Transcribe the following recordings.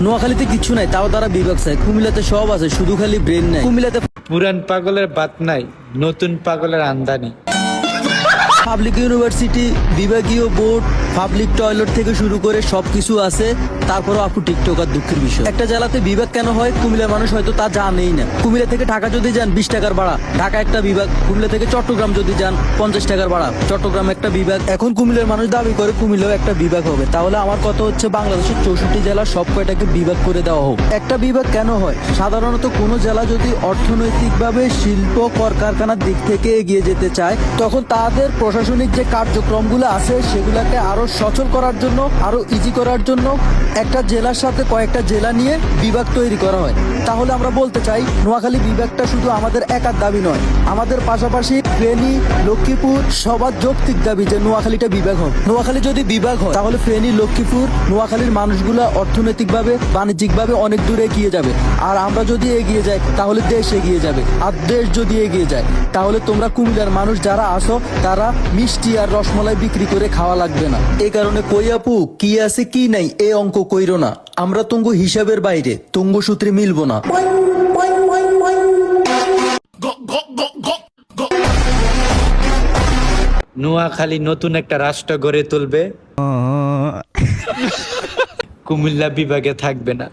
নোয়াখালীতে কিছু নাই, তাও তারা বিভাগ চায়। কুমিল্লাতে সব আছে, শুধু খালি ব্রেন নাই। কুমিল্লাতে পুরান পাগলের বাত নাই, নতুন পাগলের আমদানি। পাবলিক ইউনিভার্সিটি, বিভাগীয় বোর্ড, পাবলিক টয়লেট থেকে শুরু করে সবকিছু আছে। তারপরও আপু টিকটক আর দুঃখের বিষয়, একটা জেলাতে বিভাগ কেন হয় কুমিল্লার মানুষ হয়তো তা জানেই না। কুমিল্লা থেকে ঢাকা যদি যান 20 টাকার ভাড়া, ঢাকা একটা বিভাগ। কুমিল্লা থেকে চট্টগ্রাম যদি যান 50 টাকার ভাড়া, চট্টগ্রাম একটা বিভাগ। এখন কুমিল্লার মানুষ দাবি করে কুমিল্লাও একটা বিভাগ হবে। তাহলে আমার কথা হচ্ছে বাংলাদেশের 64 জেলা সব কয়টাকে বিভাগ করে দেওয়া হোক। একটা বিভাগ কেন হয়? সাধারণত কোনো জেলা যদি অর্থনৈতিকভাবে শিল্প কলকারখানার দিক থেকে এগিয়ে যেতে চায়, তখন তাদের প্রশাসনিক যে কার্যক্রমগুলো আছে সেগুলোকে আরো সচল করার জন্য, আরো ইজি করার জন্য একটা জেলার সাথে কয়েকটা জেলা নিয়ে বিভাগ তৈরি করা হয়। তাহলে আমরা বলতে চাই নোয়াখালী বিভাগটা শুধু আমাদের একার দাবি নয়, আমাদের পাশাপাশি ফেনী, লক্ষ্মীপুর সবার যৌক্তিক দাবি যে নোয়াখালীটা বিভাগ হোক। নোয়াখালী যদি বিভাগ হয় তাহলে ফেনী, লক্ষ্মীপুর, নোয়াখালীর মানুষগুলা অর্থনৈতিকভাবে, বাণিজ্যিকভাবে অনেক দূরে এগিয়ে যাবে। আর আমরা যদি এগিয়ে যাই তাহলে দেশ এগিয়ে যাবে। আর দেশ যদি এগিয়ে যায় তাহলে তোমরা কুমিল্লার মানুষ যারা আসো তারা মিষ্টি আর রসমলাই বিক্রি করে খাওয়া লাগবে না। এই কারণে কই আপু কি আছে কি নাই এই অঙ্ক কইরো না। আমরা তুঙ্গ হিসাবের বাইরে, তুঙ্গ সূত্রে মিলবো না। নোয়াখালী নতুন একটা রাষ্ট্র গড়ে তুলবে, কুমিল্লা বিভাগে থাকবে না।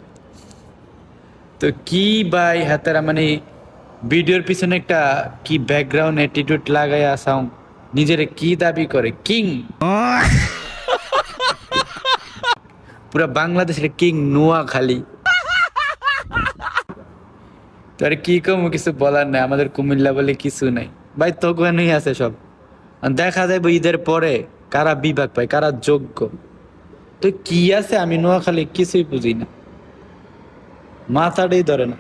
তো কি ভাই হাতারা, মানে ভিডিওর পিছনে একটা কি ব্যাকগ্রাউন্ড অ্যাটিটিউড লাগাই আসাও, নিজেরে কি দাবি করে কিং, পুরা বাংলাদেশের কিং নোয়াখালী। তো আর কি কম, কিছু বলার নাই, আমাদের কুমিল্লা বলে কিছু নাই ভাই, তখনই আছে সব। আর দেখা যাবে ঈদের পরে কারা বিভাগ পায়, কারা যোগ্য। তো কি আছে, আমি নোয়াখালী কিছুই বুঝি না, মাথাটাই ধরে না।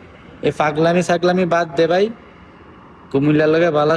এই পাগলামি সাগলামি বাদ দে ভাই, কুমিল্লার লগে ভালো